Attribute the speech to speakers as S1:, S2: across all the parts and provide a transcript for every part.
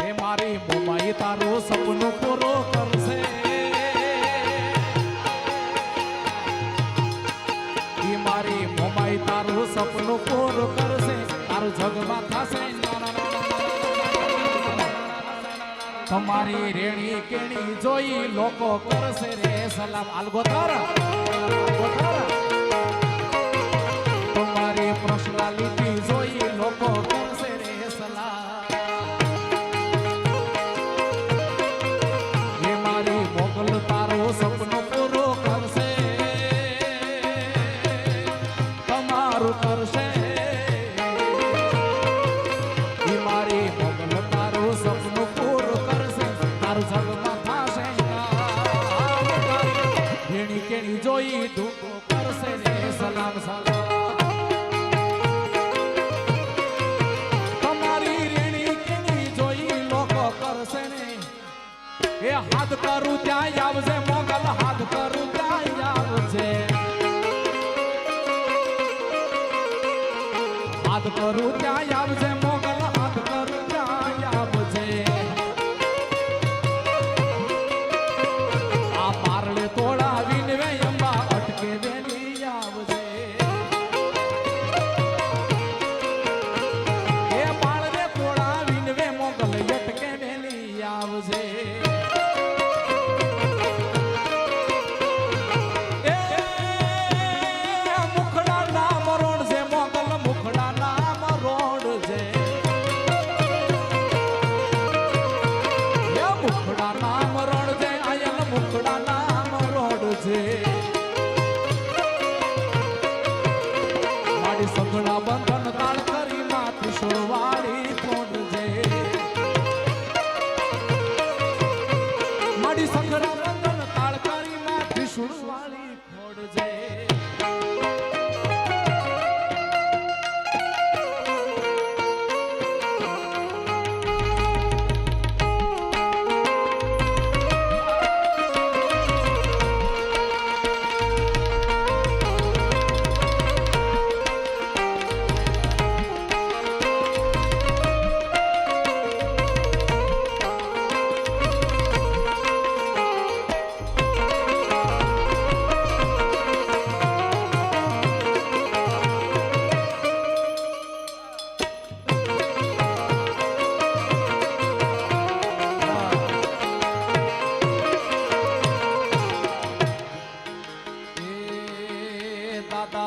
S1: એ મારી મોમાઈ તારું સપનું પૂરો કરશે એ મારી મોમાઈ તારું સપનું પૂરું કરશે તારું જગમાં થશે તમારી રેણી કેણી જોઈ લોકો કરશે રે સલામ આલગોતારા તમારી પર્સનાલિટી જોઈ લોકો કરશે રે સલામ એ મારી મોગલ તારું સપનું પૂરું કરશે તમારું કરશે એ મારી મોગલ તારું સપનું પૂરું કરશે તારું જગમાં થશે રેણી કેણી જોઈ ધૂકો કરશે રે સલામ સલામ એ હાથ કરું ત્યાં આવજે મોગલ હાથ કરું ત્યાં આવજે હાથ કરું ત્યાં આવજે મોગલ હાથ કરું ત્યાં આવજે આ પારલે તોડાવીને વે અંબા અટકે વેલી આવજે એ પારલે તોડાવીને વે મોગલ અટકે વેલી આવજે મારી સગડા બંધન તાળ કરી માથી સુરવાળી ખોડજે મારી સગડા બંધન તાળ કરી માથી સુરવાળી ખોડજે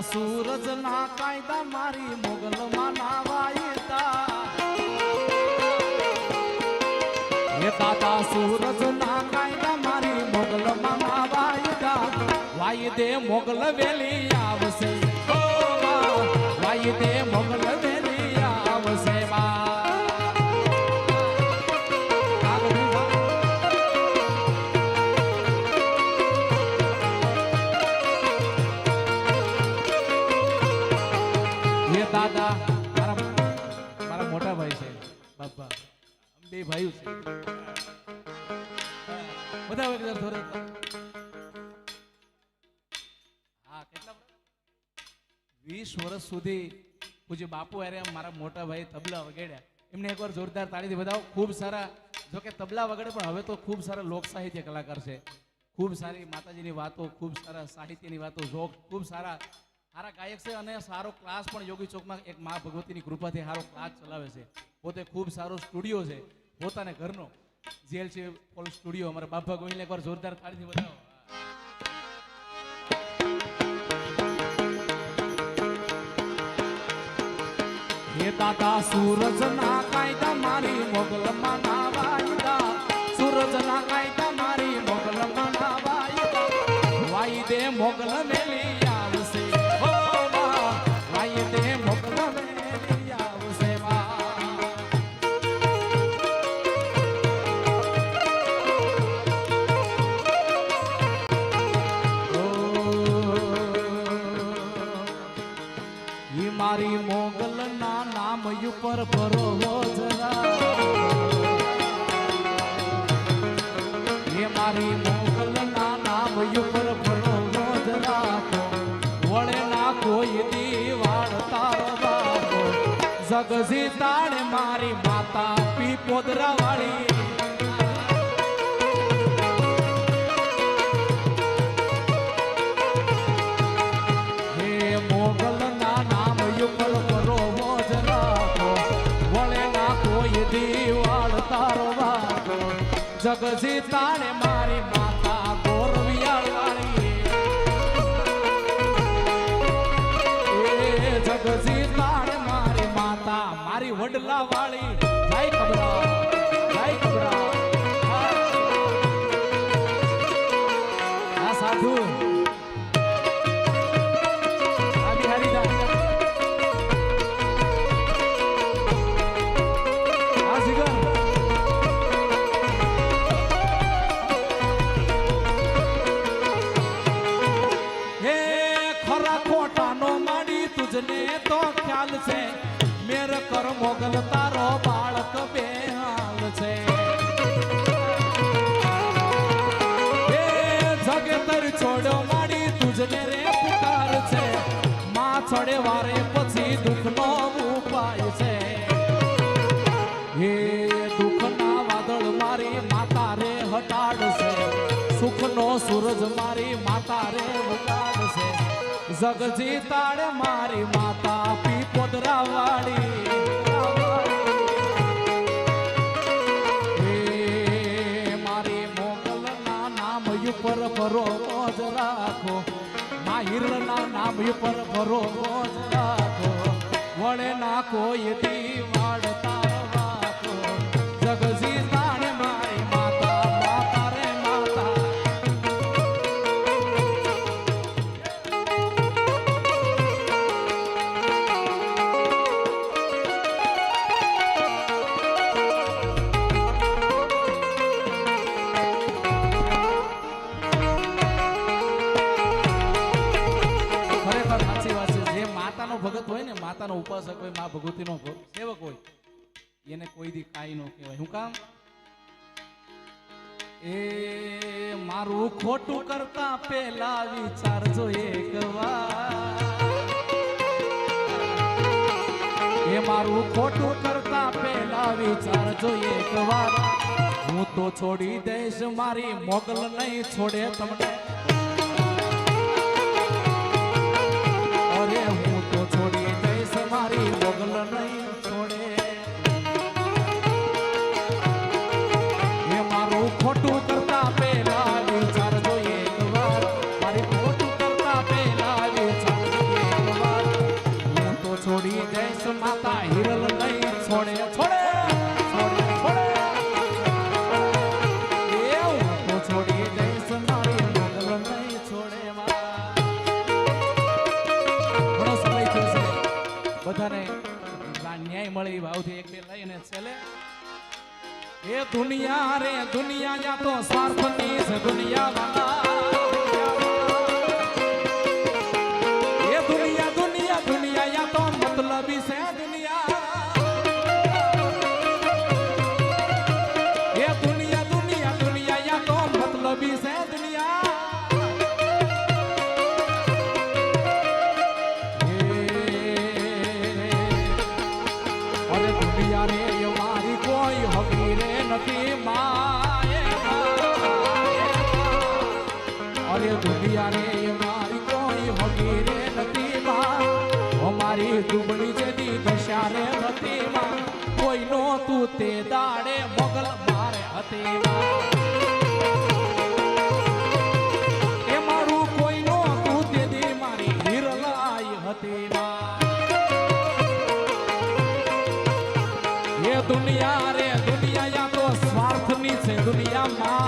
S1: સૂરજ ના કાયદા મારી મોગલ માં વાયતા એ દાદા સૂરજ ના કાયદા મારી મોગલ માં વાયતા વાયદે મોગલ વેલી આવશે વાયદે મોગલ વેલી આવશે દાદા મારા મોટા ભાઈ છે બાપા બે ભાઈઓ છે બધા વગર થોડે હા કેટલા 20 વર્ષ સુધી પૂજ્ય બાપુ અરે મારા મોટા ભાઈ તબલા વગાડ્યા એમને એકવાર જોરદાર તાળીથી બધાઓ ખૂબ સારા જો કે તબલા વગાડે પણ હવે તો ખૂબ સારા લોક સાહિત્ય કલાકાર છે ખૂબ સારી માતાજીની વાતો ખૂબ સારા સાહિત્યની વાતો જોક ખૂબ સારા ગાયક છે અને સારો ક્લાસ પણ યોગી ચોકમાં એક મા ભગવતીની કૃપાથી સારો ક્લાસ ચલાવે છે પોતે ખૂબ સારો સ્ટુડિયો છે પોતાને ઘરનો જેલ છે પોલ સ્ટુડિયો અમારા બાપા ગોહિલને એકવાર જોરદાર તાળીથી બતાવો હે દાદા સૂરજ ના કાયદા મારી મોગલ માં ના વાયદા સૂરજ ના કાયદા મારી મોગલ માં ના વાયદા વાયદે મોગલ મેલી આવશે વાયદે મોગલ મેલી આવશે મારી મોગલ ના નામ ઉપર ભરોવો જરા મારી મોગલ ના નામ ઉપર ભરોવો જરા વળે ના કોઈ દી વાળતા બાપો જગજી તાણે મારી માતા પી પીપોદરા વાળી હે મોગલ ના નામ યુગલ કરો મોજ રાખો વળે ના કોઈ દીવાળ તારો વાગો જગજી તાણે મારી માતા ગોરવિયાળ વાળી જગજી તાણે મારી માતા મારી વડલા વાળી જય કબરા જય કબરા આ સાધુ આ બિહારી દા આ જીગર હે ખરા ખોટાનો માડી તુજને તો ખ્યાલ છે મેર કર મોગલ તારો બાળક બેહાલ છે હે જગતર છોડો માડી તુજને રે પુકાર છે માં છડે વારે પછી દુઃખનો ઉપાય છે હે દુઃખના વાદળ મારી માતા રે હટાડશે સુખનો સૂરજ મારી માતા રે ઉગાડશે જગજી તાળે મારી માતા પીપોદરા વાળી મારી મોગલના નામ ઉપર ભરો મોજ રાખો મા હિરણના નામ ઉપર ભરો મોજ રાખો વળે ના કોઈ દીવાડ તારવાકો જગજી તાળે મારી માતા માતા રે માતા ભગત હોય ને માતાનો ઉપાસક હોય મા ભગવતીનો સેવક હોય એને કોઈ દી કાઈ નો કહેવાય હું કામ એ મારું ખોટું કરતા પહેલા વિચારજો એક વાર એ મારું ખોટું કરતા પહેલા વિચારજો એક વાર હું તો છોડી દઈશ મારી મોગલ નહીં છોડે તમને અરે હું તો છોડી દઈશ મારી મોગલ નહીં છોડે એ મારું ખોટું કરતા પહેલા વિચારજો એક વાર મારી ખોટું કરતા પહેલા વિચારજો એક વાર હું તો છોડી દઈશ માતા હિરલ નહીં છોડે છોડે છોડે છોડે એ હું તો છોડી દઈશ મારી મોગલ નહીં છોડે બધાને ન્યાય મળે એ ભાવથી એક બે લઈને છેલ્લે એ દુનિયા રે દુનિયા યા તો સ્વાર્થની છે દુનિયા વાલા એ દુનિયા દુનિયા દુનિયા યા તો મતલબી છે દુનિયા એ દુનિયા દુનિયા દુનિયા યા તો મતલબી છે દુનિયા અરે દુનિયા રે મારી કોઈ હગીરે નથી માં અમારી દુબળી જેની દશા રે હતી માં કોઈ નો તું તે દાડે મોગલ મારે હતી માં એ મારું કોઈ નો તું તે દી મારી હિરલાઈ હતી માં એ દુનિયા રે દુનિયા યા તો સ્વાર્થની છે દુનિયા માં